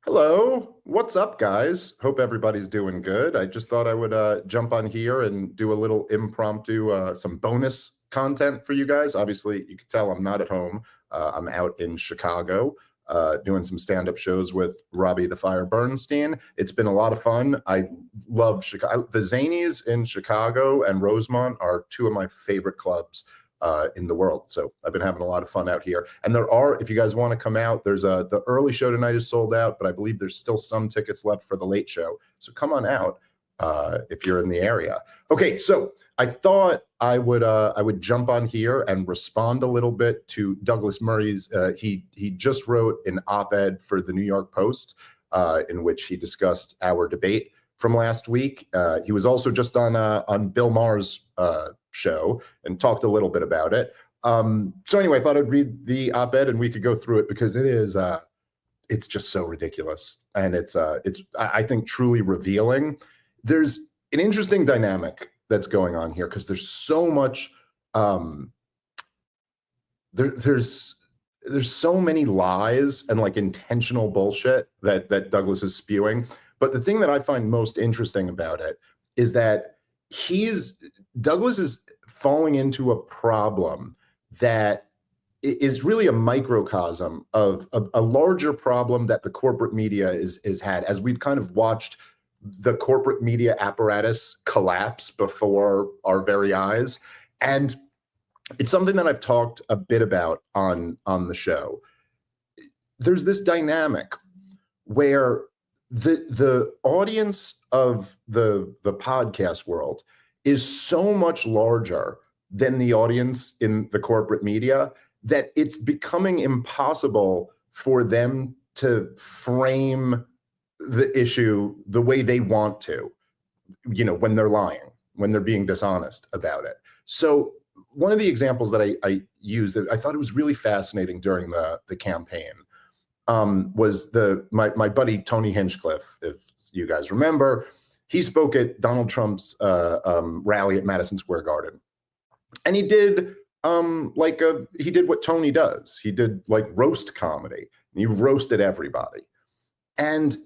Hello, what's up, guys? Hope everybody's doing good. I just thought I would jump on here and do a little impromptu, some bonus content for you guys. Obviously, you can tell I'm not at home. I'm out in Chicago doing some stand-up shows with Robbie the Fire Bernstein. It's been a lot of fun. I love Chicago. The Zanies in Chicago and Rosemont are two of my favorite clubs in the world. So I've been having a lot of fun out here. And there are, if you guys want to come out, the early show tonight is sold out, but I believe there's still some tickets left for the late show. So come on out if you're in the area. Okay, so I thought I would jump on here and respond a little bit to Douglas Murray's. He just wrote an op-ed for the New York Post in which he discussed our debate from last week. He was also just on Bill Maher's show and talked a little bit about it. So anyway, I thought I'd read the op-ed and we could go through it because it's just so ridiculous. And it's I think truly revealing. There's an interesting dynamic that's going on here because there's so much, there's so many lies and like intentional bullshit that Douglas is spewing. But the thing that I find most interesting about it is that Douglas is falling into a problem that is really a microcosm of a larger problem that the corporate media is had, as we've kind of watched the corporate media apparatus collapse before our very eyes. And it's something that I've talked a bit about on the show. There's this dynamic where the audience of the podcast world is so much larger than the audience in the corporate media that it's becoming impossible for them to frame the issue the way they want to, when they're lying, when they're being dishonest about it. So one of the examples that I used that I thought it was really fascinating during the campaign was my buddy Tony Hinchcliffe, if you guys remember. He spoke at Donald Trump's rally at Madison Square Garden, and he did he did what Tony does. He did like roast comedy, and he roasted everybody. And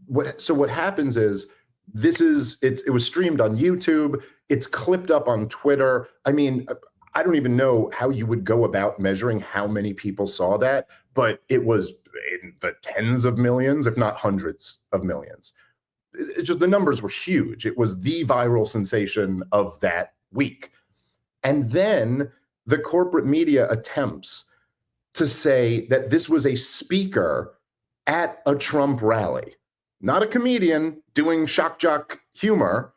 what happens is it was streamed on YouTube. It's clipped up on Twitter. I mean, I don't even know how you would go about measuring how many people saw that, but it was in the tens of millions, if not hundreds of millions. It's just the numbers were huge. It was the viral sensation of that week. And then the corporate media attempts to say that this was a speaker at a Trump rally, not a comedian doing shock jock humor.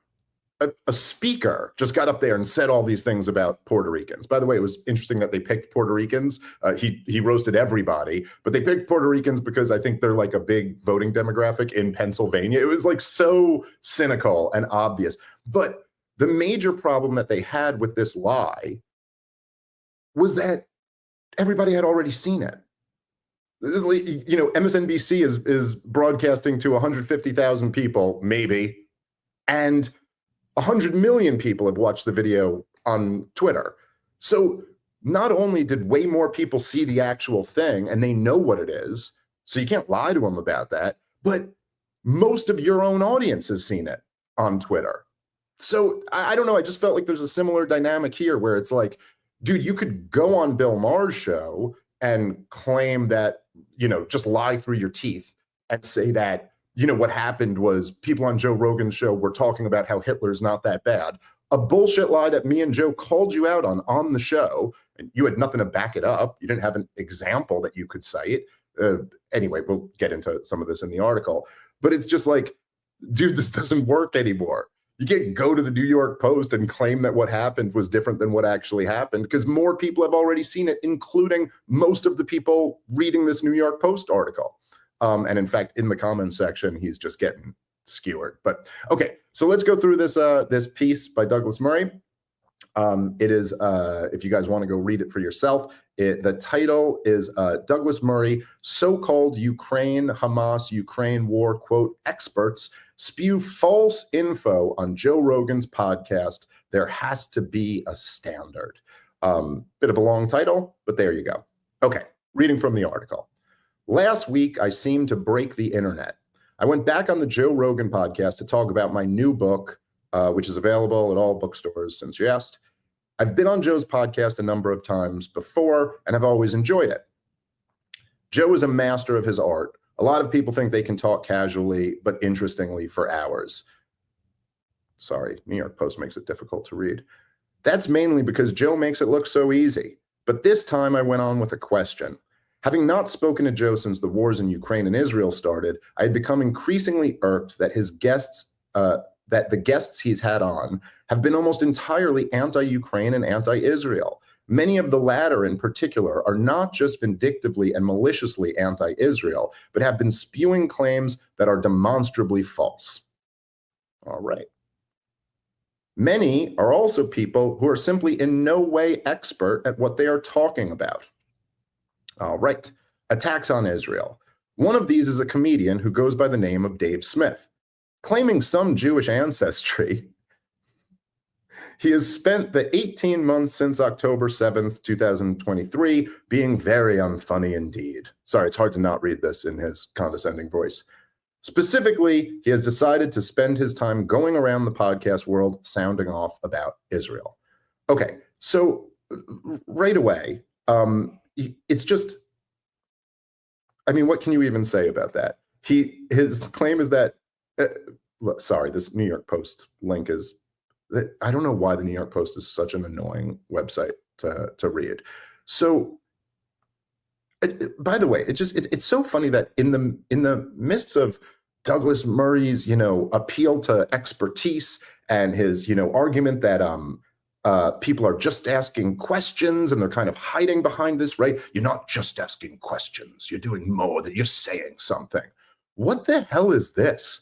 A speaker just got up there and said all these things about Puerto Ricans. By the way, it was interesting that they picked Puerto Ricans. He roasted everybody, but they picked Puerto Ricans because I think they're like a big voting demographic in Pennsylvania. It was like so cynical and obvious. But the major problem that they had with this lie was that everybody had already seen it. MSNBC is broadcasting to 150,000 people, maybe, and 100 million people have watched the video on Twitter. So not only did way more people see the actual thing and they know what it is, so you can't lie to them about that, but most of your own audience has seen it on Twitter. So I don't know. I just felt like there's a similar dynamic here where it's like, dude, you could go on Bill Maher's show and claim that, just lie through your teeth and say that, what happened was people on Joe Rogan's show were talking about how Hitler's not that bad. A bullshit lie that me and Joe called you out on the show, and you had nothing to back it up. You didn't have an example that you could cite. Anyway, we'll get into some of this in the article. But it's just like, dude, this doesn't work anymore. You can't go to the New York Post and claim that what happened was different than what actually happened because more people have already seen it, including most of the people reading this New York Post article. And in fact, in the comments section, he's just getting skewered. But okay, so let's go through this piece by Douglas Murray. It is, if you guys want to go read it for yourself, the title is Douglas Murray, so-called Hamas-Ukraine war, quote, experts spew false info on Joe Rogan's podcast. There has to be a standard. Bit of a long title, but there you go. Okay, reading from the article. Last week, I seemed to break the internet. I went back on the Joe Rogan podcast to talk about my new book, which is available at all bookstores since you asked. I've been on Joe's podcast a number of times before, and I've always enjoyed it. Joe is a master of his art. A lot of people think they can talk casually, but interestingly for hours. Sorry, New York Post makes it difficult to read. That's mainly because Joe makes it look so easy. But this time I went on with a question. Having not spoken to Joe since the wars in Ukraine and Israel started, I had become increasingly irked that the guests he's had on have been almost entirely anti-Ukraine and anti-Israel. Many of the latter in particular are not just vindictively and maliciously anti-Israel, but have been spewing claims that are demonstrably false. All right. Many are also people who are simply in no way expert at what they are talking about. All right. Attacks on Israel. One of these is a comedian who goes by the name of Dave Smith. Claiming some Jewish ancestry, he has spent the 18 months since October 7th, 2023, being very unfunny indeed. Sorry, it's hard to not read this in his condescending voice. Specifically, he has decided to spend his time going around the podcast world sounding off about Israel. Okay, so right away, it's just, I mean, what can you even say about that? His claim is that, look, sorry, this New York Post link is, I don't know why the New York Post is such an annoying website to read. So, by the way, it's so funny that in the midst of Douglas Murray's, appeal to expertise and his, argument that people are just asking questions and they're kind of hiding behind this, right? You're not just asking questions. You're doing more than you're saying something. What the hell is this?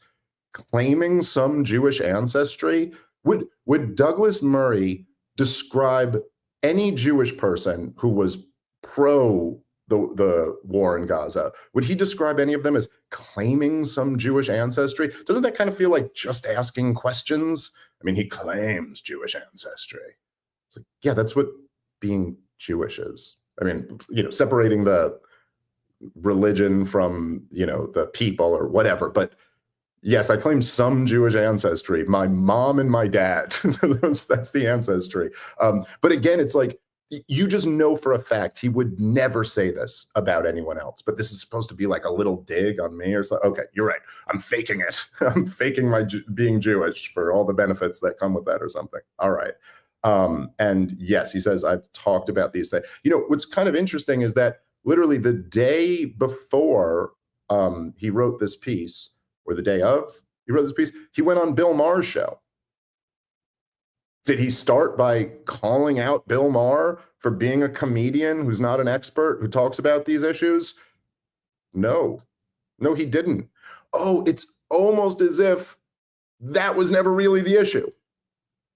Claiming some Jewish ancestry? Would Douglas Murray describe any Jewish person who was pro the war in Gaza? Would he describe any of them as claiming some Jewish ancestry? Doesn't that kind of feel like just asking questions? I mean, he claims Jewish ancestry. It's like, yeah, that's what being Jewish is. I mean, separating the religion from, the people or whatever. But yes, I claim some Jewish ancestry. My mom and my dad, that's the ancestry. But again, it's like, you just know for a fact he would never say this about anyone else. But this is supposed to be like a little dig on me or something. Okay, you're right. I'm faking it. I'm faking my being Jewish for all the benefits that come with that or something. All right. And yes, he says, I've talked about these things. What's kind of interesting is that literally the day before he wrote this piece, or the day of he wrote this piece, he went on Bill Maher's show. Did he start by calling out Bill Maher for being a comedian who's not an expert, who talks about these issues? No, he didn't. Oh, it's almost as if that was never really the issue.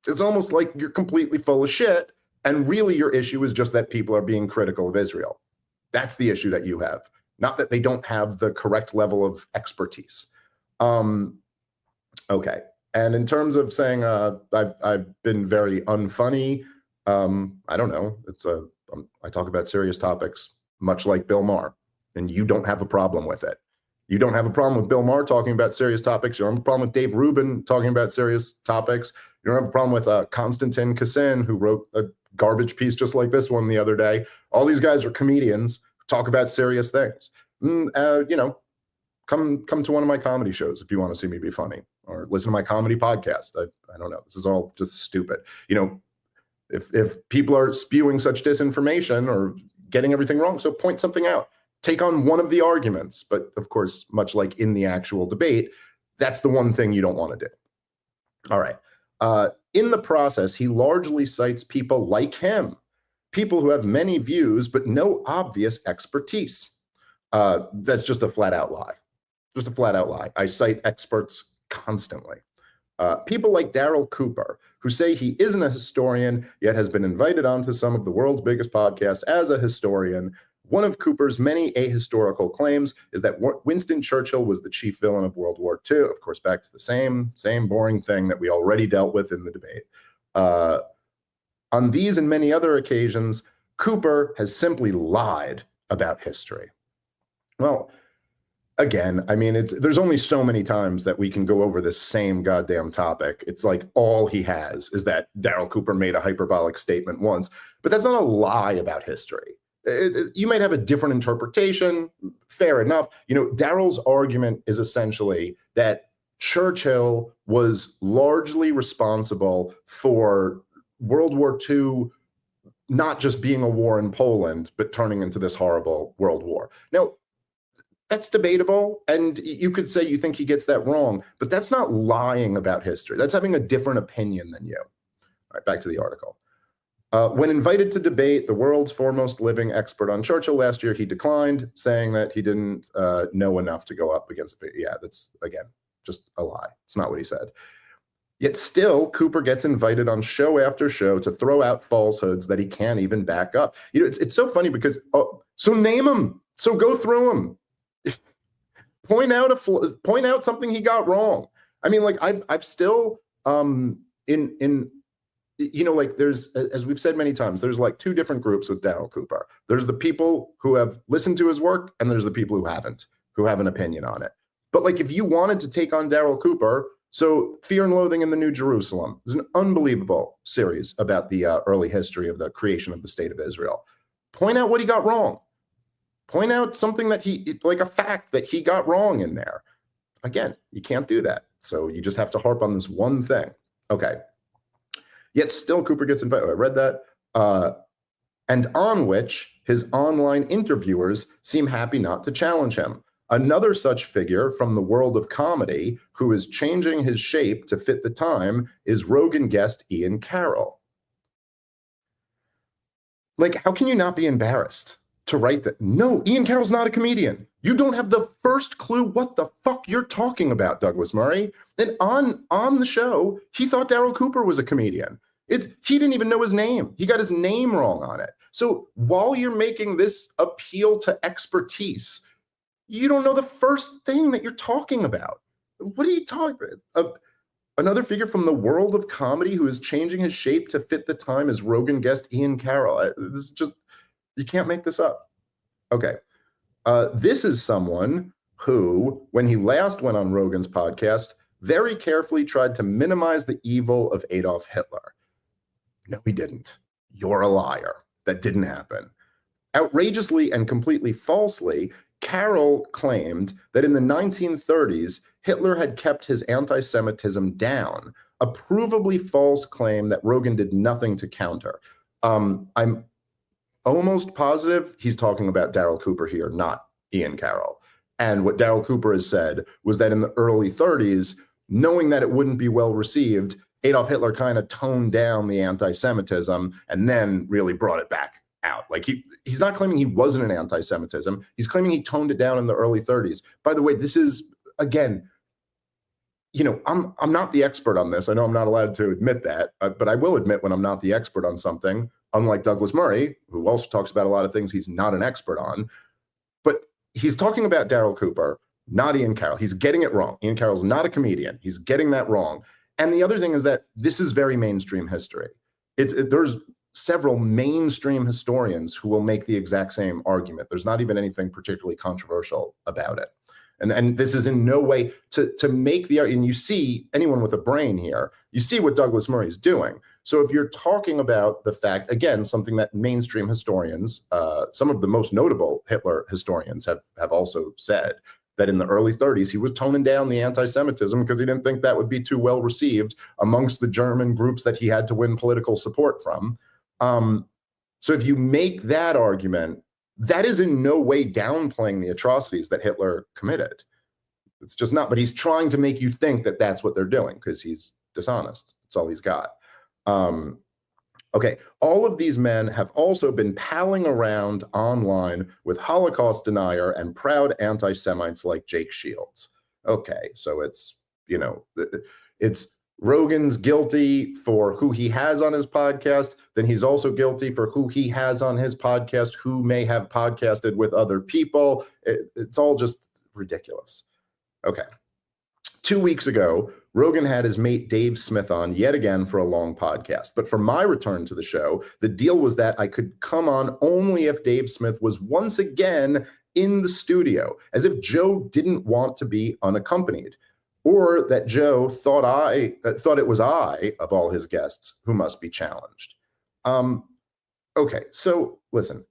It's almost like you're completely full of shit, and really your issue is just that people are being critical of Israel. That's the issue that you have, not that they don't have the correct level of expertise. Okay. And in terms of saying I've been very unfunny, I don't know. I talk about serious topics, much like Bill Maher, and you don't have a problem with it. You don't have a problem with Bill Maher talking about serious topics. You don't have a problem with Dave Rubin talking about serious topics. You don't have a problem with Konstantin Kassin, who wrote a garbage piece just like this one the other day. All these guys are comedians who talk about serious things. Come to one of my comedy shows if you want to see me be funny, or listen to my comedy podcast. I don't know. This is all just stupid. If people are spewing such disinformation or getting everything wrong, so point something out. Take on one of the arguments. But of course, much like in the actual debate, that's the one thing you don't want to do. All right. In the process, he largely cites people like him, people who have many views but no obvious expertise. That's just a flat out lie. Just a flat out lie. I cite experts constantly. People like Darryl Cooper, who say he isn't a historian, yet has been invited onto some of the world's biggest podcasts as a historian. One of Cooper's many ahistorical claims is that Winston Churchill was the chief villain of World War II. Of course, back to the same boring thing that we already dealt with in the debate. On these and many other occasions, Cooper has simply lied about history. Well, again, I mean, there's only so many times that we can go over this same goddamn topic. It's like all he has is that Daryl Cooper made a hyperbolic statement once, but that's not a lie about history. You might have a different interpretation, fair enough. Daryl's argument is essentially that Churchill was largely responsible for World War II not just being a war in Poland, but turning into this horrible world war. Now, that's debatable, and you could say you think he gets that wrong, but that's not lying about history. That's having a different opinion than you. All right, back to the article. When invited to debate the world's foremost living expert on Churchill last year, he declined, saying that he didn't know enough to go up against it. Yeah, that's, again, just a lie. It's not what he said. Yet still, Cooper gets invited on show after show to throw out falsehoods that he can't even back up. It's so funny because, so name them. So go through them. Point out something he got wrong. I mean, like I've still like there's, as we've said many times, there's like two different groups with Daryl Cooper. There's the people who have listened to his work, and there's the people who haven't, who have an opinion on it. But like, if you wanted to take on Daryl Cooper, so Fear and Loathing in the New Jerusalem is an unbelievable series about the early history of the creation of the state of Israel. Point out what he got wrong. Point out something that like a fact that he got wrong in there. Again, you can't do that. So you just have to harp on this one thing. Okay. Yet still Cooper gets invited. I read that. And on which his online interviewers seem happy not to challenge him. Another such figure from the world of comedy who is changing his shape to fit the time is Rogan guest Ian Carroll. Like, how can you not be embarrassed to write that? No, Ian Carroll's not a comedian. You don't have the first clue what the fuck you're talking about, Douglas Murray. And on the show, he thought Daryl Cooper was a comedian. He didn't even know his name. He got his name wrong on it. So while you're making this appeal to expertise, you don't know the first thing that you're talking about. What are you talking about? Another figure from the world of comedy who is changing his shape to fit the time is Rogan guest Ian Carroll. This is just, you can't make this up. Okay. This is someone who, when he last went on Rogan's podcast, very carefully tried to minimize the evil of Adolf Hitler. No, he didn't. You're a liar. That didn't happen. Outrageously and completely falsely, Carroll claimed that in the 1930s, Hitler had kept his anti-Semitism down, a provably false claim that Rogan did nothing to counter. I'm almost positive he's talking about Daryl Cooper here, not Ian Carroll. And what Daryl Cooper has said was that in the early 30s, knowing that it wouldn't be well received, Adolf Hitler kind of toned down the anti-Semitism and then really brought it back out. Like he's not claiming he wasn't an anti-Semitism. He's claiming he toned it down in the early 30s. By the way, this is, again, I'm not the expert on this. I know I'm not allowed to admit that, but I will admit when I'm not the expert on something, unlike Douglas Murray, who also talks about a lot of things he's not an expert on. But he's talking about Daryl Cooper, not Ian Carroll. He's getting it wrong. Ian Carroll's not a comedian. He's getting that wrong. And the other thing is that this is very mainstream history. There's several mainstream historians who will make the exact same argument. There's not even anything particularly controversial about it. And this is in no way to make the, and you see anyone with a brain here, you see what Douglas Murray is doing. So if you're talking about the fact, again, something that mainstream historians, some of the most notable Hitler historians have also said, that in the early 30s, he was toning down the anti-Semitism because he didn't think that would be too well received amongst the German groups that he had to win political support from. So if you make that argument, that is in no way downplaying the atrocities that Hitler committed. It's just not, but he's trying to make you think that that's what they're doing because he's dishonest. That's all he's got. Okay, all of these men have also been palling around online with Holocaust denier and proud anti-Semites like Jake Shields. Okay, so it's Rogan's guilty for who he has on his podcast, then he's also guilty for who he has on his podcast, who may have podcasted with other people. It's all just ridiculous. Okay. 2 weeks ago, Rogan had his mate Dave Smith on yet again for a long podcast. But for my return to the show, the deal was that I could come on only if Dave Smith was once again in the studio, as if Joe didn't want to be unaccompanied, or that Joe thought it was I, of all his guests, who must be challenged. Okay, so listen,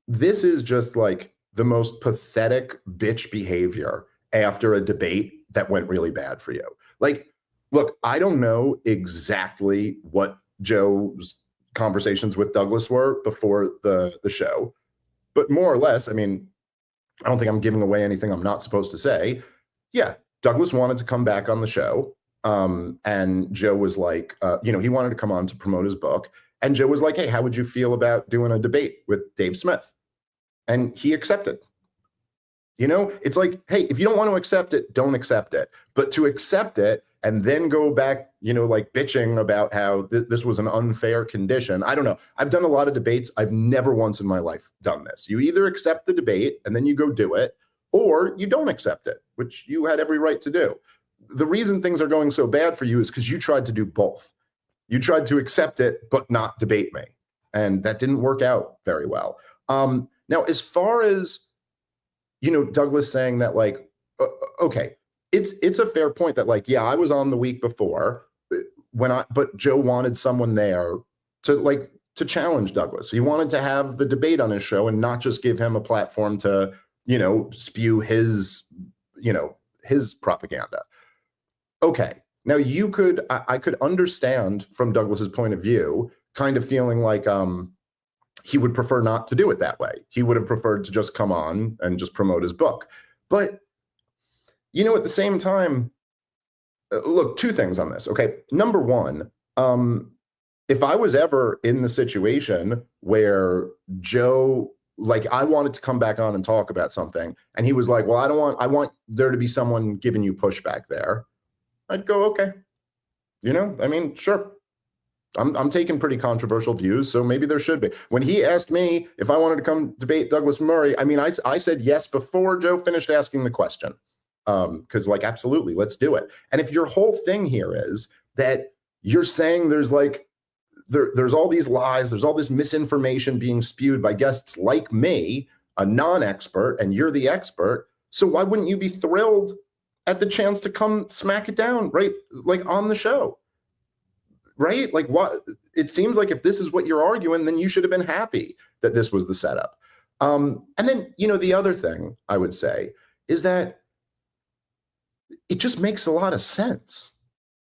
this is just like the most pathetic bitch behavior after a debate that went really bad for you. Like, look, I don't know exactly what Joe's conversations with Douglas were before the show, but more or less, I mean, I don't think I'm giving away anything I'm not supposed to say. Yeah, Douglas wanted to come back on the show. And Joe was like, he wanted to come on to promote his book. And Joe was like, hey, how would you feel about doing a debate with Dave Smith? And he accepted. It's like, hey, if you don't want to accept it, don't accept it. But to accept it and then go back, like bitching about how this was an unfair condition. I don't know. I've done a lot of debates. I've never once in my life done this. You either accept the debate and then you go do it, or you don't accept it, which you had every right to do. The reason things are going so bad for you is because you tried to do both. You tried to accept it, but not debate me. And that didn't work out very well. Now, as far as, Douglas saying that, like, okay, it's a fair point that, like, yeah, I was on the week before but Joe wanted someone there to challenge Douglas. He wanted to have the debate on his show and not just give him a platform to, spew his propaganda. Okay. Now I could understand from Douglas's point of view, kind of feeling like, he would prefer not to do it that way. He would have preferred to just come on and just promote his book. But, at the same time, look, two things on this. Okay. Number one, if I was ever in the situation where Joe, like, I wanted to come back on and talk about something, and he was like, well, I want there to be someone giving you pushback there, I'd go, okay. I mean, sure. I'm taking pretty controversial views, so maybe there should be. When he asked me if I wanted to come debate Douglas Murray, I mean, I said yes before Joe finished asking the question, because, like, absolutely, let's do it. And if your whole thing here is that you're saying there's all these lies, there's all this misinformation being spewed by guests like me, a non-expert, and you're the expert, so why wouldn't you be thrilled at the chance to come smack it down, right? Like, on the show. Right? Like, what? It seems like if this is what you're arguing, then you should have been happy that this was the setup. And then, the other thing I would say is that it just makes a lot of sense.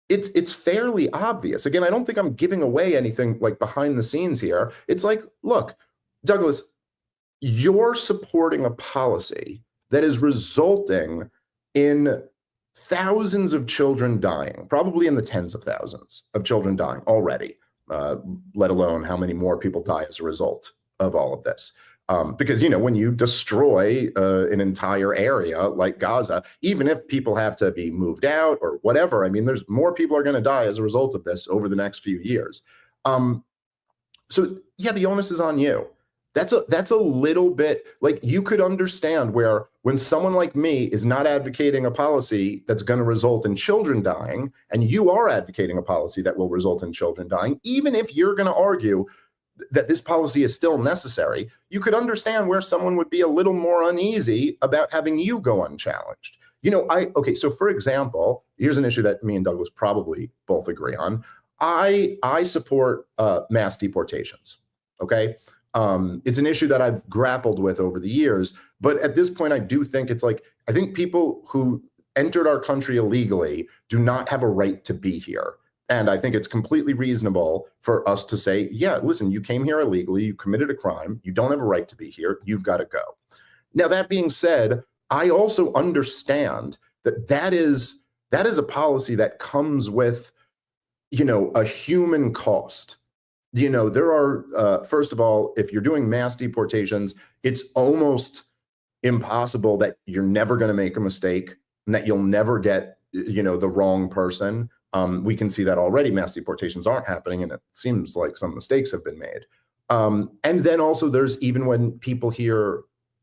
It's fairly obvious. Again, I don't think I'm giving away anything like behind the scenes here. It's like, look, Douglas, you're supporting a policy that is resulting in thousands of children dying, probably in the tens of thousands of children dying already, let alone how many more people die as a result of all of this. Because, when you destroy an entire area like Gaza, even if people have to be moved out or whatever, I mean, there's more people are going to die as a result of this over the next few years. So, yeah, the onus is on you. That's a little bit like, you could understand where when someone like me is not advocating a policy that's going to result in children dying, and you are advocating a policy that will result in children dying, even if you're going to argue that this policy is still necessary, you could understand where someone would be a little more uneasy about having you go unchallenged. Okay, so for example, here's an issue that me and Douglas probably both agree on. I support mass deportations. Okay. It's an issue that I've grappled with over the years, but at this point, I do think it's like, I think people who entered our country illegally do not have a right to be here. And I think it's completely reasonable for us to say, yeah, listen, you came here illegally, you committed a crime, you don't have a right to be here, you've got to go. Now, that being said, I also understand that is a policy that comes with, a human cost. There are, first of all, if you're doing mass deportations, it's almost impossible that you're never going to make a mistake and that you'll never get, the wrong person. We can see that already. Mass deportations aren't happening, and it seems like some mistakes have been made. And then also there's, even when people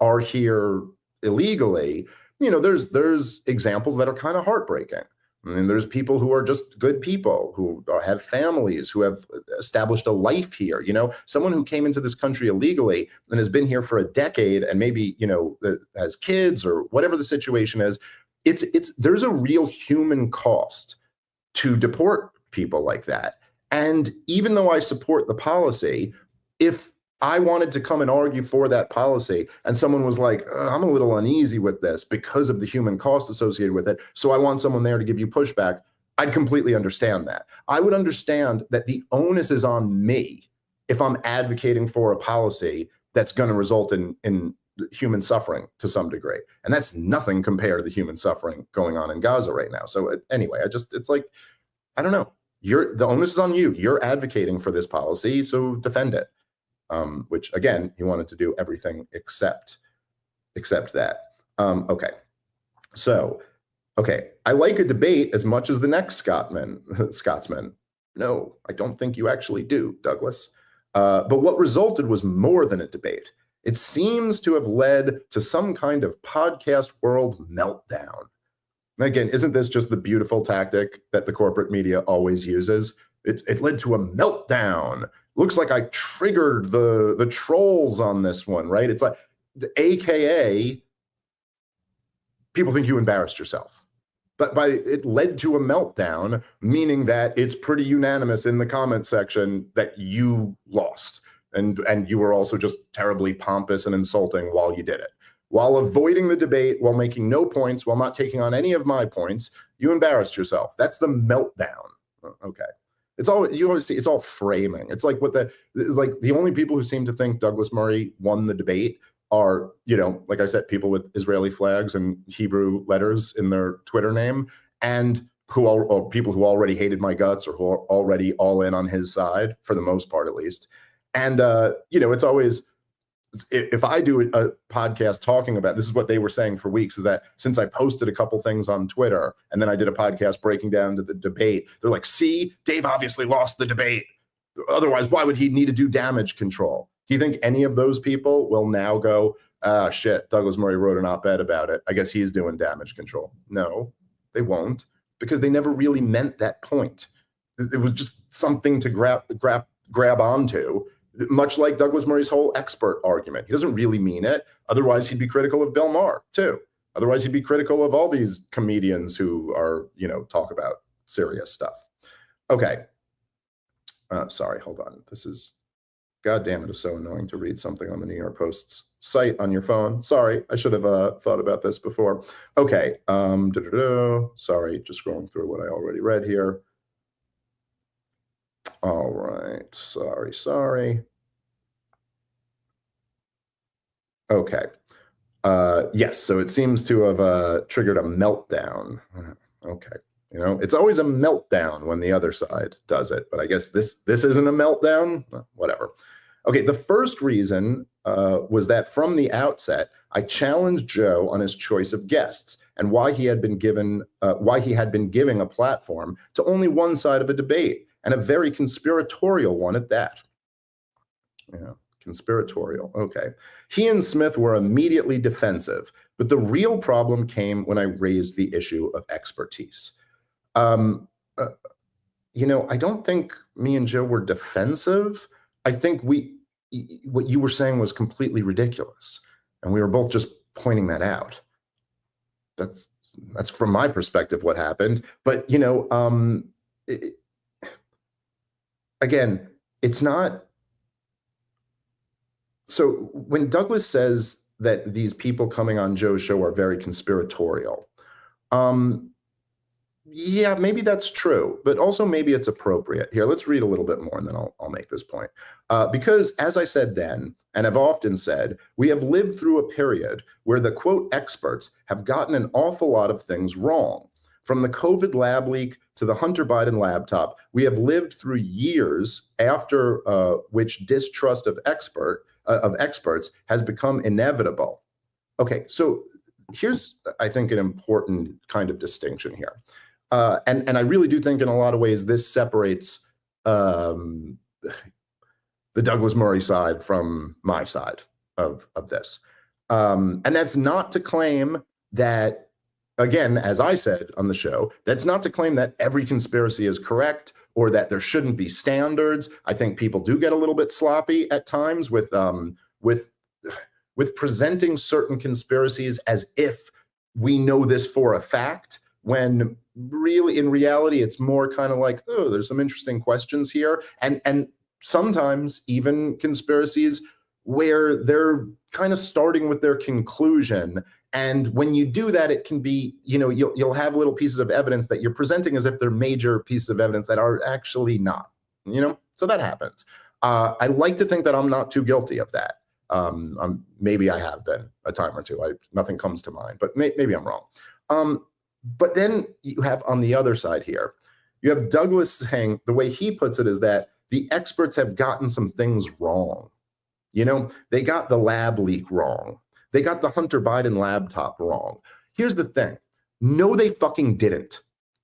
are here illegally, there's examples that are kind of heartbreaking. I mean, there's people who are just good people who have families, who have established a life here. Someone who came into this country illegally and has been here for a decade and maybe, has kids or whatever the situation is. There's a real human cost to deport people like that. And even though I support the policy, if I wanted to come and argue for that policy and someone was like, I'm a little uneasy with this because of the human cost associated with it, so I want someone there to give you pushback, I'd completely understand that. I would understand that the onus is on me if I'm advocating for a policy that's going to result in human suffering to some degree. And that's nothing compared to the human suffering going on in Gaza right now. So anyway, it's like, I don't know. The onus is on you. You're advocating for this policy, so defend it. Which again, he wanted to do everything except that. Okay. So, okay. I like a debate as much as the next Scotsman. No, I don't think you actually do, Douglas. But what resulted was more than a debate. It seems to have led to some kind of podcast world meltdown. Again, isn't this just the beautiful tactic that the corporate media always uses? It led to a meltdown. Looks like I triggered the trolls on this one, right? It's like, AKA, people think you embarrassed yourself. But it led to a meltdown, meaning that it's pretty unanimous in the comment section that you lost. And you were also just terribly pompous and insulting while you did it. While avoiding the debate, while making no points, while not taking on any of my points, you embarrassed yourself. That's the meltdown. Okay. You always see, it's all framing. It's like the only people who seem to think Douglas Murray won the debate are, like I said, people with Israeli flags and Hebrew letters in their Twitter name, and or people who already hated my guts or who are already all in on his side, for the most part, at least. And, it's always, if I do a podcast talking about, this is what they were saying for weeks, is that since I posted a couple things on Twitter and then I did a podcast breaking down to the debate, they're like, see, Dave obviously lost the debate. Otherwise, why would he need to do damage control? Do you think any of those people will now go, shit, Douglas Murray wrote an op-ed about it, I guess he's doing damage control? No, they won't, because they never really meant that point. It was just something to grab onto. Much like Douglas Murray's whole expert argument. He doesn't really mean it. Otherwise, he'd be critical of Bill Maher, too. Otherwise, he'd be critical of all these comedians who are, talk about serious stuff. Okay. Sorry, hold on. This is, God damn it, is so annoying to read something on the New York Post's site on your phone. Sorry, I should have thought about this before. Okay. Sorry, just scrolling through what I already read here. All right. Sorry. Okay. Yes, so it seems to have triggered a meltdown. Okay. It's always a meltdown when the other side does it, but I guess this isn't a meltdown. Whatever. Okay, the first reason was that from the outset, I challenged Joe on his choice of guests and why he had been giving a platform to only one side of a debate, and a very conspiratorial one at that. Yeah, conspiratorial. Okay. He and Smith were immediately defensive, but the real problem came when I raised the issue of expertise. I don't think me and Joe were defensive. I think what you were saying was completely ridiculous, and we were both just pointing that out. That's from my perspective what happened. But again, it's not. So when Douglas says that these people coming on Joe's show are very conspiratorial, yeah, maybe that's true, but also maybe it's appropriate. Here, let's read a little bit more and then I'll make this point. Because as I said then, and have often said, we have lived through a period where the quote experts have gotten an awful lot of things wrong. From the COVID lab leak to the Hunter Biden laptop, we have lived through years after which distrust of experts has become inevitable. Okay, so here's, I think, an important kind of distinction here. And I really do think in a lot of ways this separates the Douglas Murray side from my side of this. And that's not to claim that again, as I said on the show, that's not to claim that every conspiracy is correct or that there shouldn't be standards. I think people do get a little bit sloppy at times with with presenting certain conspiracies as if we know this for a fact, when really in reality it's more kind of like, oh, there's some interesting questions here, and sometimes even conspiracies where they're kind of starting with their conclusion. And when you do that, it can be, you'll have little pieces of evidence that you're presenting as if they're major pieces of evidence that are actually not, so that happens. I like to think that I'm not too guilty of that. Maybe I have been a time or two. Nothing comes to mind, but maybe I'm wrong. But then you have on the other side here, you have Douglas saying, the way he puts it is that the experts have gotten some things wrong. They got the lab leak wrong. They got the Hunter Biden laptop wrong. Here's the thing. No, they fucking didn't.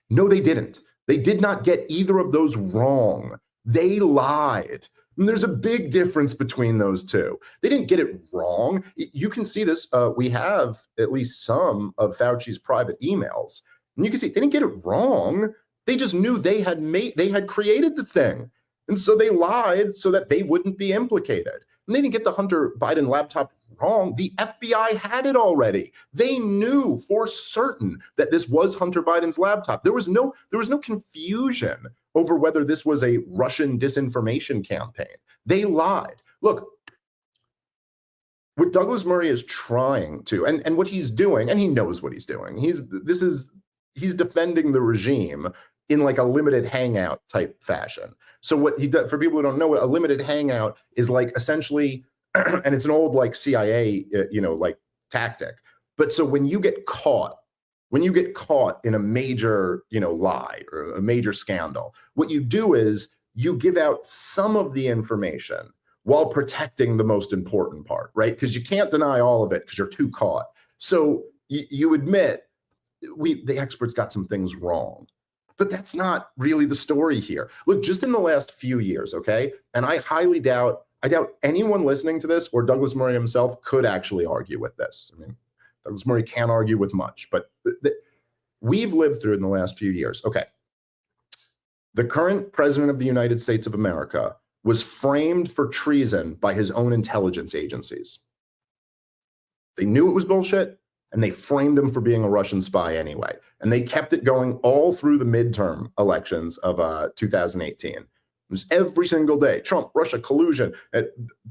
No, they didn't. They did not get either of those wrong. They lied. And there's a big difference between those two. They didn't get it wrong. You can see this. We have at least some of Fauci's private emails. And you can see they didn't get it wrong. They just knew they had created the thing. And so they lied so that they wouldn't be implicated. And they didn't get the Hunter Biden laptop wrong. The FBI had it already. They knew for certain that this was Hunter Biden's laptop. There was no confusion over whether this was a Russian disinformation campaign. They lied. Look, what Douglas Murray is trying to, and what he's doing, and he knows what he's doing. He's defending the regime in like a limited hangout type fashion. So what he does, for people who don't know, what a limited hangout is like essentially, and it's an old like CIA, like tactic. But so when you get caught in a major, lie or a major scandal, what you do is you give out some of the information while protecting the most important part, right? Because you can't deny all of it because you're too caught. So you admit the experts got some things wrong. But that's not really the story here. Look, just in the last few years, okay? And I doubt anyone listening to this or Douglas Murray himself could actually argue with this. I mean, Douglas Murray can't argue with much, but we've lived through in the last few years. Okay. The current president of the United States of America was framed for treason by his own intelligence agencies. They knew it was bullshit, and they framed him for being a Russian spy anyway. And they kept it going all through the midterm elections of 2018. It was every single day, Trump, Russia, collusion,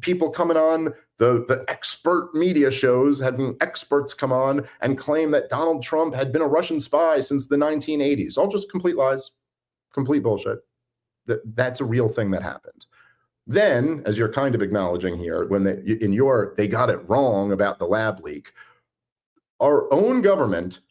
people coming on the expert media shows, having experts come on and claim that Donald Trump had been a Russian spy since the 1980s. All just complete lies, complete bullshit. That's a real thing that happened. Then, as you're kind of acknowledging here, when they got it wrong about the lab leak, our own government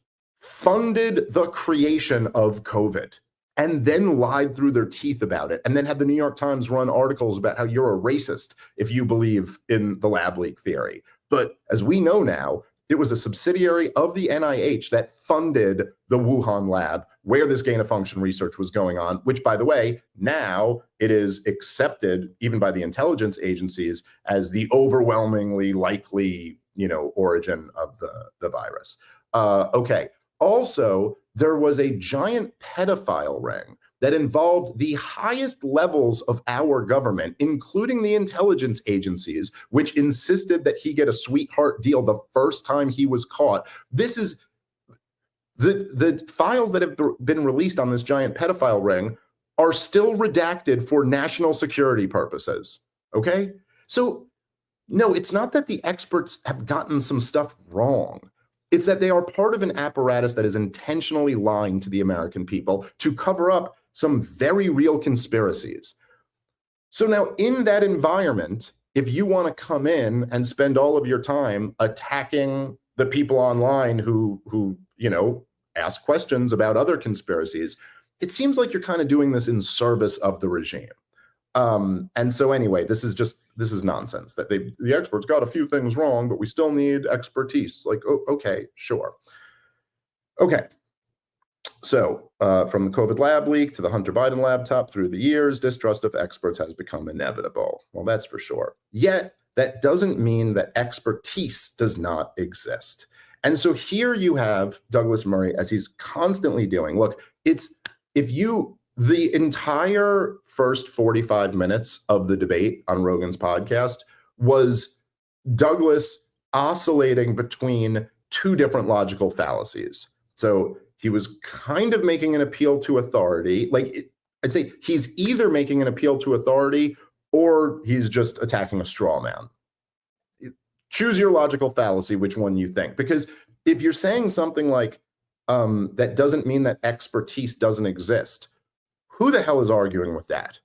funded the creation of COVID and then lied through their teeth about it, and then had the New York Times run articles about how you're a racist if you believe in the lab leak theory. But as we know now, it was a subsidiary of the NIH that funded the Wuhan lab where this gain-of-function research was going on, which, by the way, now it is accepted even by the intelligence agencies as the overwhelmingly likely origin of the virus. Okay. Also, there was a giant pedophile ring that involved the highest levels of our government, including the intelligence agencies, which insisted that he get a sweetheart deal the first time he was caught. This is the files that have been released on this giant pedophile ring are still redacted for national security purposes. Okay? So no, it's not that the experts have gotten some stuff wrong. It's that they are part of an apparatus that is intentionally lying to the American people to cover up some very real conspiracies. So now in that environment, if you want to come in and spend all of your time attacking the people online who ask questions about other conspiracies, it seems like you're kind of doing this in service of the regime. And so anyway, this is nonsense that the experts got a few things wrong, but we still need expertise. Like, oh, okay, sure. Okay. So from the COVID lab leak to the Hunter Biden laptop through the years, distrust of experts has become inevitable. Well, that's for sure. Yet that doesn't mean that expertise does not exist. And so here you have Douglas Murray, as he's constantly doing. Look, the entire first 45 minutes of the debate on Rogan's podcast was Douglas oscillating between two different logical fallacies. So he was kind of making an appeal to authority. I'd say he's either making an appeal to authority or he's just attacking a straw man. Choose your logical fallacy, which one you think. Because if you're saying something like, that doesn't mean that expertise doesn't exist, who the hell is arguing with that?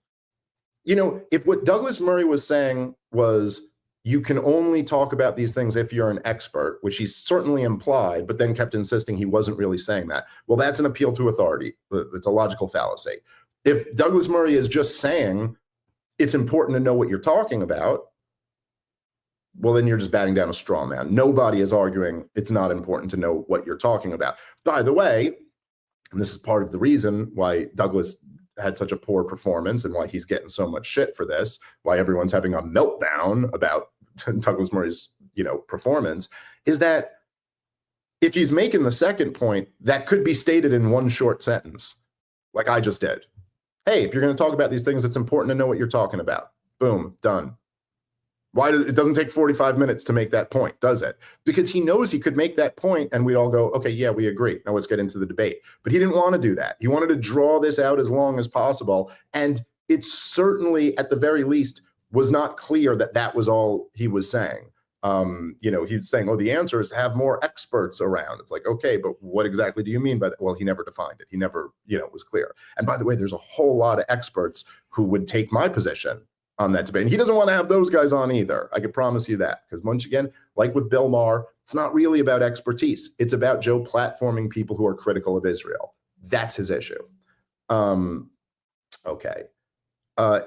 If what Douglas Murray was saying was, you can only talk about these things if you're an expert, which he certainly implied, but then kept insisting he wasn't really saying that. Well, that's an appeal to authority. It's a logical fallacy. If Douglas Murray is just saying it's important to know what you're talking about, well, then you're just batting down a straw man. Nobody is arguing it's not important to know what you're talking about. By the way, and this is part of the reason why Douglas had such a poor performance and why he's getting so much shit for this, why everyone's having a meltdown about Douglas Murray's, performance, is that if he's making the second point, that could be stated in one short sentence, like I just did. Hey, if you're going to talk about these things, it's important to know what you're talking about. Boom, done. It doesn't take 45 minutes to make that point, does it? Because he knows he could make that point and we'd all go, okay, yeah, we agree. Now let's get into the debate. But he didn't want to do that. He wanted to draw this out as long as possible. And it certainly, at the very least, was not clear that that was all he was saying. He was saying, the answer is to have more experts around. It's like, okay, but what exactly do you mean by that? Well, he never defined it. He never, was clear. And by the way, there's a whole lot of experts who would take my position on that debate. And he doesn't want to have those guys on either. I can promise you that. Because once again, like with Bill Maher, it's not really about expertise. It's about Joe platforming people who are critical of Israel. That's his issue. Okay.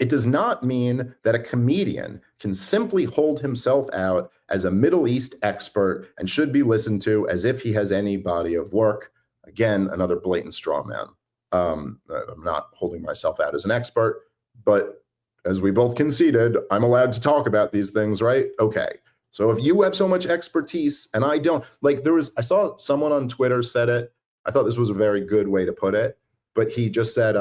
It does not mean that a comedian can simply hold himself out as a Middle East expert and should be listened to as if he has any body of work. Again, another blatant straw man. I'm not holding myself out as an expert, but as we both conceded, I'm allowed to talk about these things, right? Okay. So if you have so much expertise and I don't, I saw someone on Twitter said it. I thought this was a very good way to put it, but he just said,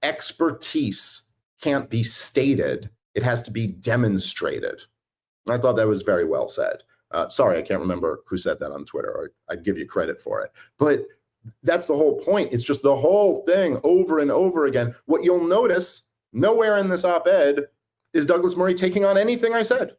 expertise can't be stated. It has to be demonstrated. I thought that was very well said. Sorry, I can't remember who said that on Twitter. I'd give you credit for it. But that's the whole point. It's just the whole thing over and over again. What you'll notice nowhere in this op-ed is Douglas Murray taking on anything I said,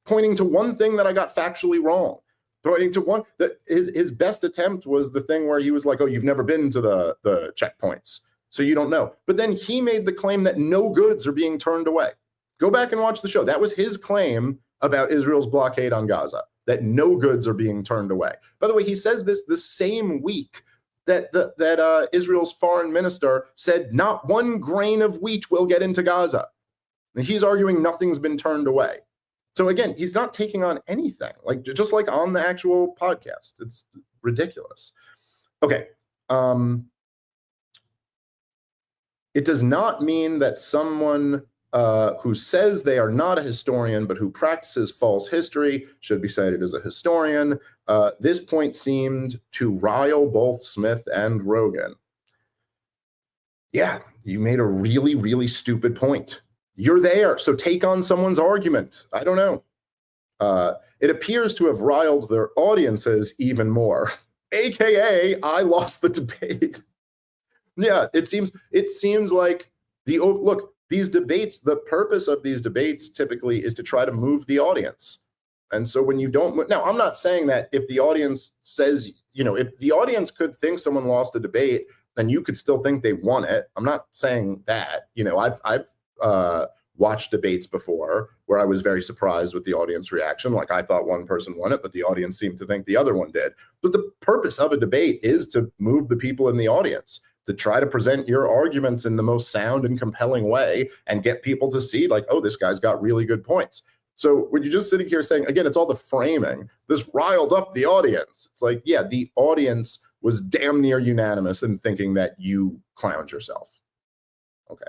pointing to one thing that I got factually wrong, pointing to one that his best attempt was the thing where he was like, oh, you've never been to the checkpoints, so you don't know. But then he made the claim that no goods are being turned away. Go back and watch the show. That was his claim about Israel's blockade on Gaza, that no goods are being turned away. By the way, he says this the same week that Israel's foreign minister said not one grain of wheat will get into Gaza. And he's arguing nothing's been turned away. So again, he's not taking on anything, just like on the actual podcast. It's ridiculous. Okay. It does not mean that someone who says they are not a historian but who practices false history should be cited as a historian. This point seemed to rile both Smith and Rogan. Yeah, you made a really, really stupid point. You're there, so take on someone's argument. I don't know. It appears to have riled their audiences even more, AKA I lost the debate. Yeah, it seems like look, these debates, the purpose of these debates typically is to try to move the audience. And so when you don't, now I'm not saying that if the audience says, if the audience could think someone lost a debate, then you could still think they won it. I'm not saying that. I've watched debates before where I was very surprised with the audience reaction. Like I thought one person won it, but the audience seemed to think the other one did. But the purpose of a debate is to move the people in the audience, to try to present your arguments in the most sound and compelling way and get people to see oh, this guy's got really good points. So when you're just sitting here saying, again, it's all the framing, this riled up the audience. It's like, yeah, the audience was damn near unanimous in thinking that you clowned yourself. Okay.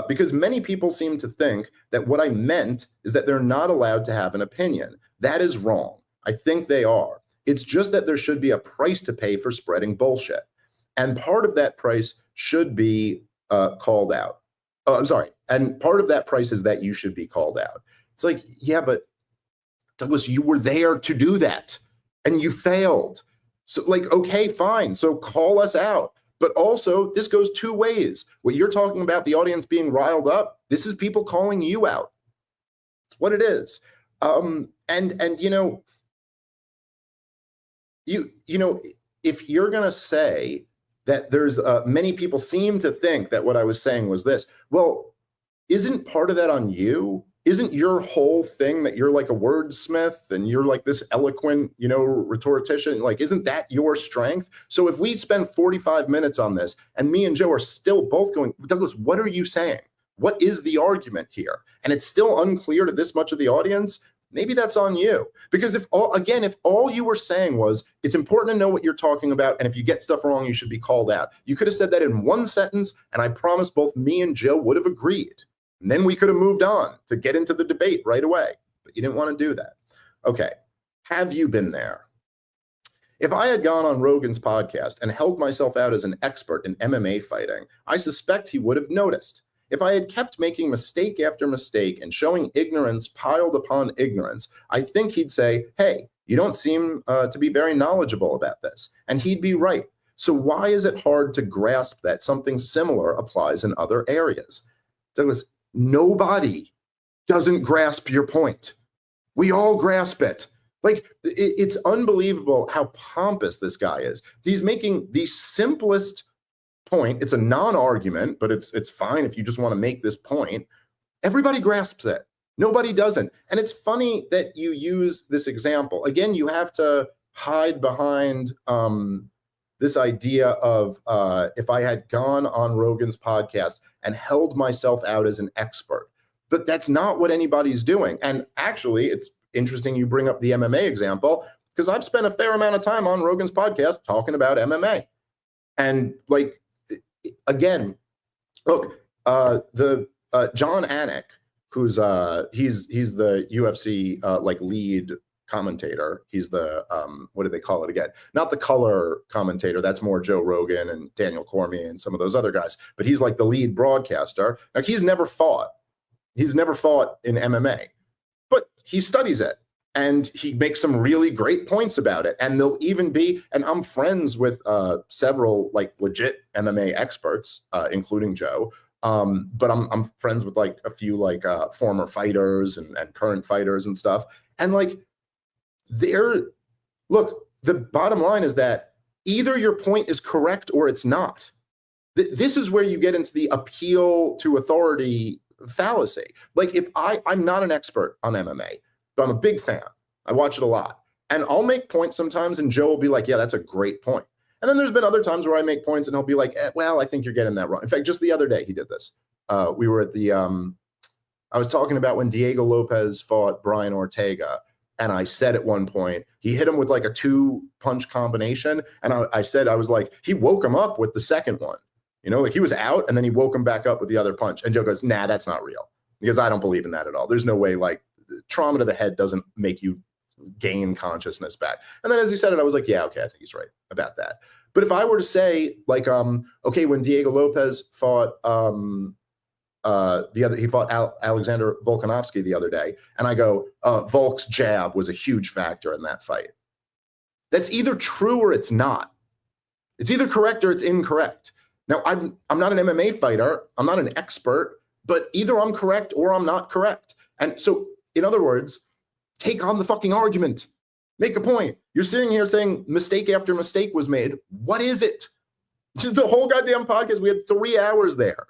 Because many people seem to think that what I meant is that they're not allowed to have an opinion. That is wrong. I think they are. It's just that there should be a price to pay for spreading bullshit. And part of that price should be called out. Oh, I'm sorry. And part of that price is that you should be called out. It's like, yeah, but Douglas, you were there to do that and you failed. So like, okay, fine. So call us out. But also this goes two ways. What you're talking about, the audience being riled up, this is people calling you out. It's what it is. And you know, if you're going to say that there's many people seem to think that what I was saying was this, well, isn't part of that on you? Isn't your whole thing that you're like a wordsmith and you're like this eloquent, rhetorician? Like, isn't that your strength? So if we spend 45 minutes on this and me and Joe are still both going, Douglas, what are you saying? What is the argument here? And it's still unclear to this much of the audience. Maybe that's on you. Because if all you were saying was, it's important to know what you're talking about, and if you get stuff wrong, you should be called out. You could have said that in one sentence, and I promise both me and Joe would have agreed. And then we could have moved on to get into the debate right away. But you didn't want to do that. Okay. Have you been there? If I had gone on Rogan's podcast and held myself out as an expert in MMA fighting, I suspect he would have noticed. If I had kept making mistake after mistake and showing ignorance piled upon ignorance, I think he'd say, hey, you don't seem to be very knowledgeable about this. And he'd be right. So why is it hard to grasp that something similar applies in other areas? Douglas, nobody doesn't grasp your point. We all grasp it. Like, it's unbelievable how pompous this guy is. He's making the simplest point. It's a non-argument, but it's fine if you just want to make this point. Everybody grasps it. Nobody doesn't. And it's funny that you use this example. Again, you have to hide behind this idea of if I had gone on Rogan's podcast and held myself out as an expert. But that's not what anybody's doing. And actually, it's interesting you bring up the MMA example, because I've spent a fair amount of time on Rogan's podcast talking about MMA. And like, again, look, the John Anik, who's he's the UFC like lead commentator. He's the what do they call it again? Not the color commentator. That's more Joe Rogan and Daniel Cormier and some of those other guys. But he's like the lead broadcaster. Now, he's never fought. He's never fought in MMA, but he studies it. And he makes some really great points about it. And there'll even be, and I'm friends with several like legit MMA experts, including Joe. But I'm friends with like a few like former fighters and current fighters and stuff. And like, look, the bottom line is that either your point is correct or it's not. This is where you get into the appeal to authority fallacy. Like, if I'm not an expert on MMA, but I'm a big fan. I watch it a lot. And I'll make points sometimes, and Joe will be like, yeah, that's a great point. And then there's been other times where I make points, and he'll be like, well, I think you're getting that wrong. In fact, just the other day, he did this. We were at the, I was talking about when Diego Lopez fought Brian Ortega, and I said at one point, he hit him with like a 2-punch combination, and I said, I was like, he woke him up with the second one. Like he was out, and then he woke him back up with the other punch. And Joe goes, nah, that's not real. Because I don't believe in that at all. There's no way, like, trauma to the head doesn't make you gain consciousness back. And then as he said it, I was like, yeah, okay, I think he's right about that. But if I were to say, like, okay, when Diego Lopez fought he fought Alexander Volkanovski the other day, and I go, Volk's jab was a huge factor in that fight. That's either true or it's not. It's either correct or it's incorrect. Now, I'm not an MMA fighter. I'm not an expert, but either I'm correct or I'm not correct. And so, in other words, take on the fucking argument. Make a point. You're sitting here saying mistake after mistake was made. What is it? The whole goddamn podcast, we had 3 hours there.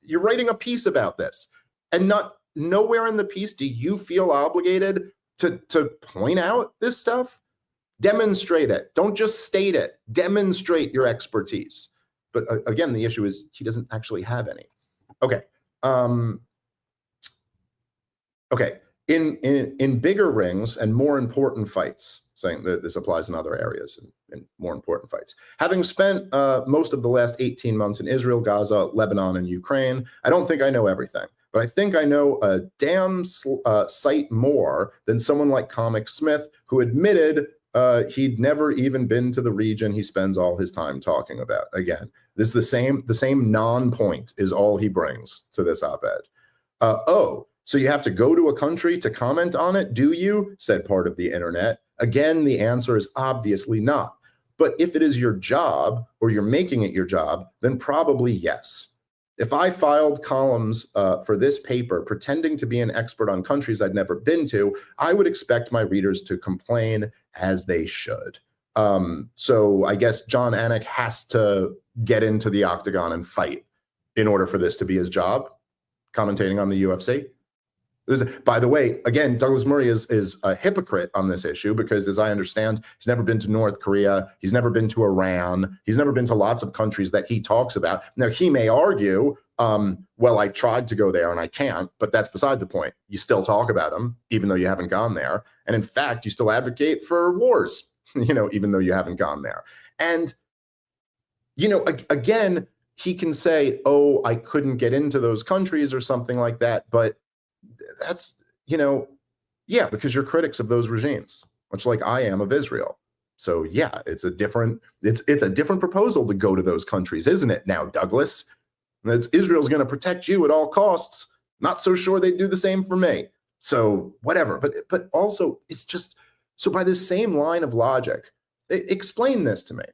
You're writing a piece about this. And nowhere in the piece do you feel obligated to point out this stuff. Demonstrate it. Don't just state it. Demonstrate your expertise. But again, the issue is he doesn't actually have any. Okay. Okay. In bigger rings and more important fights, saying that this applies in other areas and more important fights. Having spent most of the last 18 months in Israel, Gaza, Lebanon, and Ukraine, I don't think I know everything. but I think I know a damn sight more than someone like Comic Smith, who admitted he'd never even been to the region he spends all his time talking about. Again, this is the same non-point is all he brings to this op-ed. Oh, so you have to go to a country to comment on it, do you? Said part of the internet. Again, the answer is obviously not. But if it is your job, or you're making it your job, then probably yes. If I filed columns for this paper pretending to be an expert on countries I'd never been to, I would expect my readers to complain, as they should. So I guess John Anik has to get into the octagon and fight in order for this to be his job, commentating on the UFC. By the way, again, Douglas Murray is a hypocrite on this issue because, as I understand, he's never been to North Korea. He's never been to Iran. He's never been to lots of countries that he talks about. Now, he may argue, well, I tried to go there and I can't, but that's beside the point. You still talk about them, even though you haven't gone there. And in fact, you still advocate for wars, even though you haven't gone there. And, again, he can say, oh, I couldn't get into those countries or something like that. But that's, yeah, because you're critics of those regimes, much like I am of Israel. So yeah, it's a different proposal to go to those countries, isn't it now, Douglas? Israel's going to protect you at all costs. Not so sure they'd do the same for me. So whatever. But also, it's just, so by this same line of logic, explain this to me.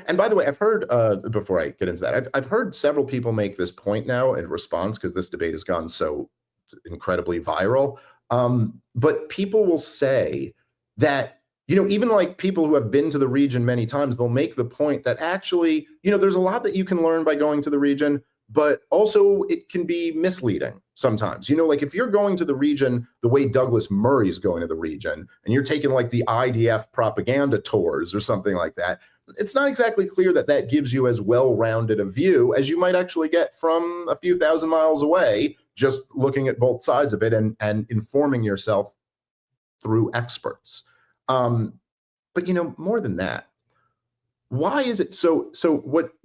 And by the way, I've heard, before I get into that, I've heard several people make this point now in response, because this debate has gone so incredibly viral. But people will say that, even like people who have been to the region many times, they'll make the point that actually, there's a lot that you can learn by going to the region, but also it can be misleading sometimes. Like if you're going to the region the way Douglas Murray's going to the region, and you're taking like the IDF propaganda tours or something like that, it's not exactly clear that that gives you as well-rounded a view as you might actually get from a few thousand miles away, just looking at both sides of it and informing yourself through experts. But more than that, why is it so what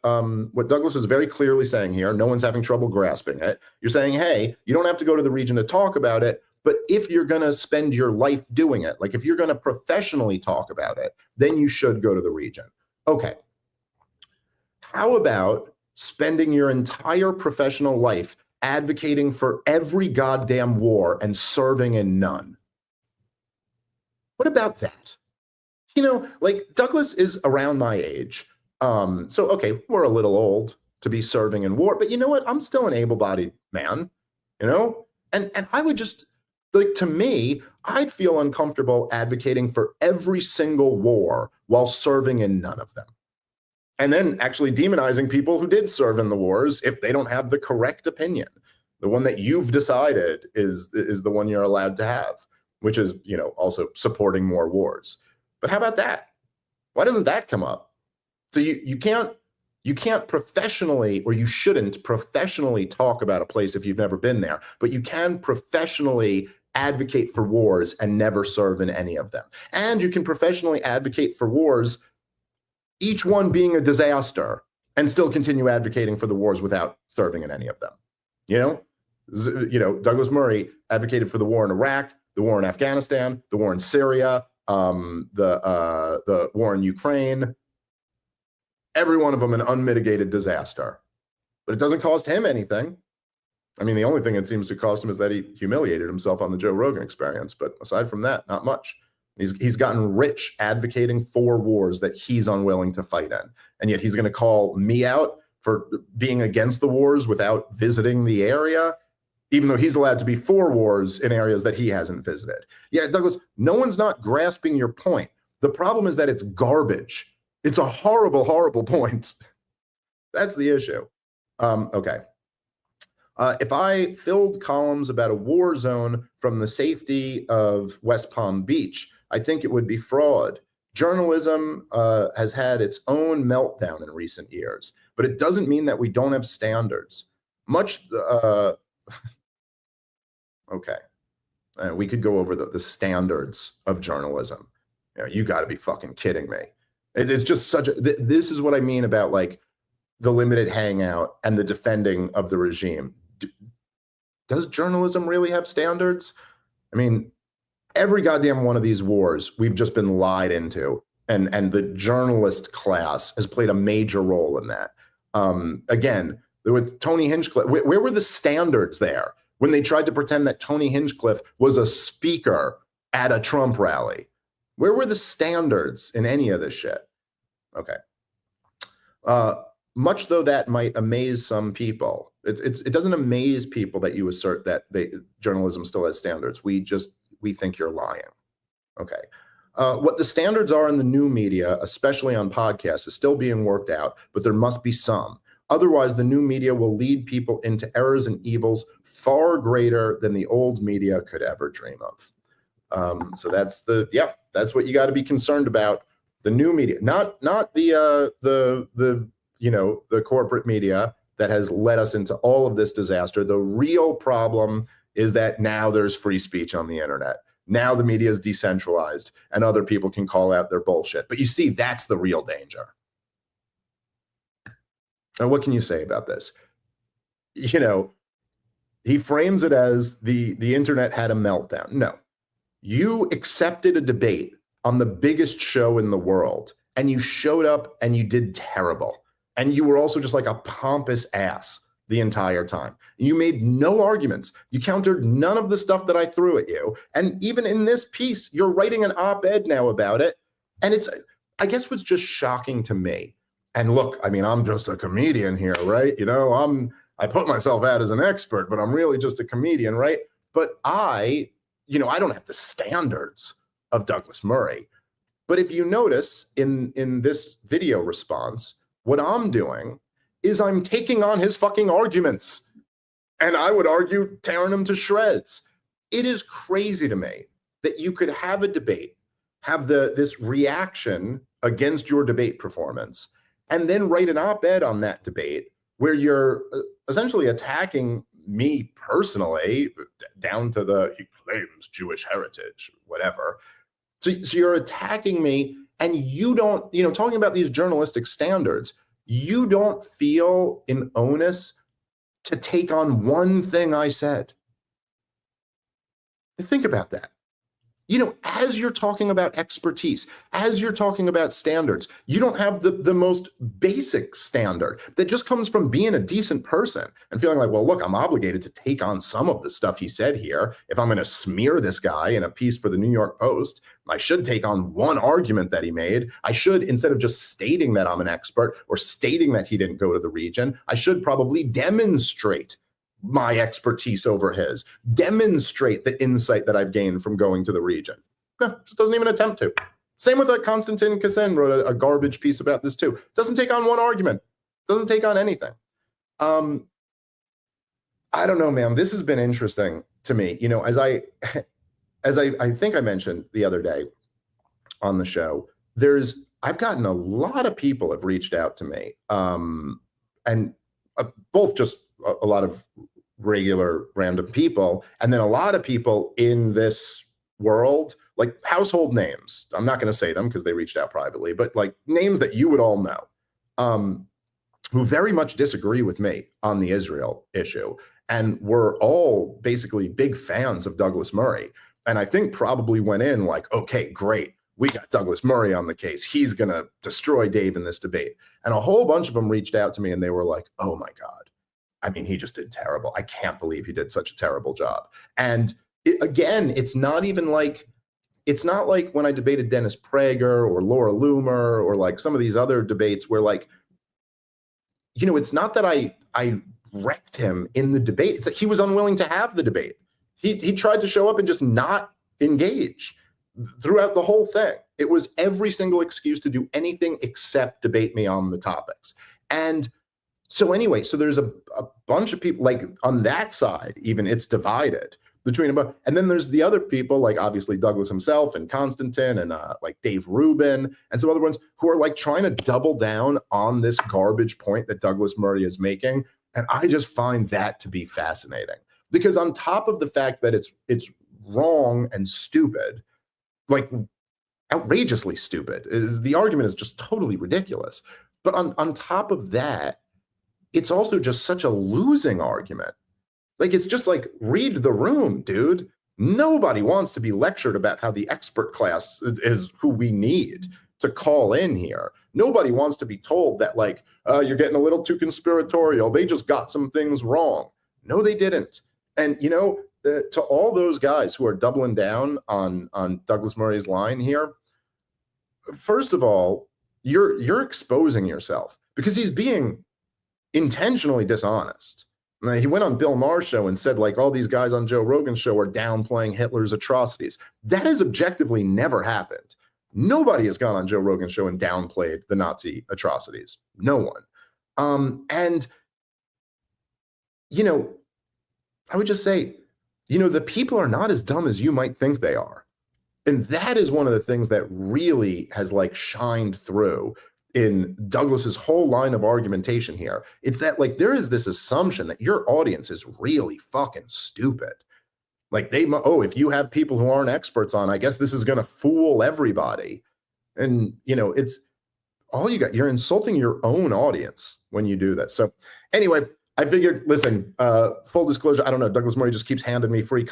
Douglas is very clearly saying here, no one's having trouble grasping it. You're saying, hey, you don't have to go to the region to talk about it, but if you're going to spend your life doing it, like if you're going to professionally talk about it, then you should go to the region. Okay. How about spending your entire professional life advocating for every goddamn war and serving in none? What about that? Like Douglas is around my age. So, okay, we're a little old to be serving in war, but you know what? I'm still an able-bodied man, and I would just, like, to me, I'd feel uncomfortable advocating for every single war while serving in none of them. And then actually demonizing people who did serve in the wars if they don't have the correct opinion. The one that you've decided is the one you're allowed to have, which is, also supporting more wars. But how about that? Why doesn't that come up? So you can't professionally, or you shouldn't professionally talk about a place if you've never been there, but you can professionally advocate for wars and never serve in any of them. And you can professionally advocate for wars, each one being a disaster, and still continue advocating for the wars without serving in any of them. Douglas Murray advocated for the war in Iraq, the war in Afghanistan, the war in Syria, the war in Ukraine. Every one of them an unmitigated disaster. But it doesn't cost him anything. I mean, the only thing it seems to cost him is that he humiliated himself on the Joe Rogan Experience. But aside from that, not much. He's gotten rich advocating for wars that he's unwilling to fight in. And yet he's going to call me out for being against the wars without visiting the area, even though he's allowed to be for wars in areas that he hasn't visited. Yeah, Douglas, no one's not grasping your point. The problem is that it's garbage. It's a horrible, horrible point. That's the issue. Okay. If I filled columns about a war zone from the safety of West Palm Beach, I think it would be fraud. Journalism has had its own meltdown in recent years, but it doesn't mean that we don't have standards. Okay. We could go over the standards of journalism. You got to be fucking kidding me. It's just this is what I mean about, like, the limited hangout and the defending of the regime. Does journalism really have standards? I mean, every goddamn one of these wars we've just been lied into, and the journalist class has played a major role in that. Again, with Tony Hinchcliffe, where were the standards there when they tried to pretend that Tony Hinchcliffe was a speaker at a Trump rally? Where were the standards in any of this shit? Okay. Much though that might amaze some people, it doesn't amaze people that you assert that journalism still has standards. We think you're lying. Okay. What the standards are in the new media, especially on podcasts, is still being worked out, but there must be some. Otherwise, the new media will lead people into errors and evils far greater than the old media could ever dream of. So that's what you got to be concerned about. The new media, not the corporate media that has led us into all of this disaster. The real problem is that now there's free speech on the internet. Now the media is decentralized and other people can call out their bullshit. But you see, that's the real danger. And what can you say about this? He frames it as the internet had a meltdown. No, you accepted a debate on the biggest show in the world, and you showed up and you did terrible. And you were also just like a pompous ass the entire time. You made no arguments. You countered none of the stuff that I threw at you. And even in this piece, you're writing an op-ed now about it. And I guess what's just shocking to me, and look, I mean, I'm just a comedian here, right? I put myself out as an expert, but I'm really just a comedian, right? But I don't have the standards of Douglas Murray. But if you notice in this video response, what I'm doing is I'm taking on his fucking arguments. And I would argue tearing them to shreds. It is crazy to me that you could have a debate, have this reaction against your debate performance, and then write an op-ed on that debate where you're essentially attacking me personally, down to he claims Jewish heritage, whatever. So you're attacking me, and you don't, talking about these journalistic standards, you don't feel an onus to take on one thing I said. Think about that. As you're talking about expertise, as you're talking about standards, you don't have the most basic standard that just comes from being a decent person and feeling like, well, look, I'm obligated to take on some of the stuff he said here. If I'm going to smear this guy in a piece for the New York Post, I should take on one argument that he made. I should, instead of just stating that I'm an expert or stating that he didn't go to the region, I should probably demonstrate my expertise over his, demonstrate the insight that I've gained from going to the region. No, just doesn't even attempt to. Same with Konstantin Kasin wrote a garbage piece about this too. Doesn't take on one argument, doesn't take on anything. I don't know, man. This has been interesting to me. As I think I mentioned the other day on the show, I've gotten a lot of people have reached out to me, and both just a lot of regular random people, and then a lot of people in this world, like household names. I'm not going to say them because they reached out privately, but like names that you would all know, who very much disagree with me on the Israel issue, and were all basically big fans of Douglas Murray. And I think probably went in like, okay, great, we got Douglas Murray on the case. He's going to destroy Dave in this debate. And a whole bunch of them reached out to me and they were like, oh my God, I mean, he just did terrible. I can't believe he did such a terrible job. And it's not like when I debated Dennis Prager or Laura Loomer or like some of these other debates where like, it's not that I wrecked him in the debate. It's that he was unwilling to have the debate. He tried to show up and just not engage throughout the whole thing. It was every single excuse to do anything except debate me on the topics. And so anyway, so there's a bunch of people like on that side, even it's divided between and then there's the other people like obviously Douglas himself and Konstantin and like Dave Rubin and some other ones who are like trying to double down on this garbage point that Douglas Murray is making. And I just find that to be fascinating because on top of the fact that it's wrong and stupid, like outrageously stupid, the argument is just totally ridiculous. But on top of that, it's also just such a losing argument. Like, it's just like, read the room, dude. Nobody wants to be lectured about how the expert class is who we need to call in here. Nobody wants to be told that, like, you're getting a little too conspiratorial. They just got some things wrong. No, they didn't. And, you know, to all those guys who are doubling down on Douglas Murray's line here, first of all, you're exposing yourself because he's being intentionally dishonest. He went on Bill Maher's show and said, like, all these guys on Joe Rogan's show are downplaying Hitler's atrocities. That has objectively never happened. Nobody has gone on Joe Rogan's show and downplayed the Nazi atrocities. No one. And, you know, I would just say, you know, the people are not as dumb as you might think they are. And that is one of the things that really has, like, shined through in Douglas's whole line of argumentation here. It's that, like, there is this assumption that your audience is really fucking stupid. Like, if you have people who aren't experts on, I guess this is going to fool everybody. And, you know, it's all you got. You're insulting your own audience when you do that. So anyway, I figured, listen, full disclosure, I don't know, Douglas Murray just keeps handing me free content.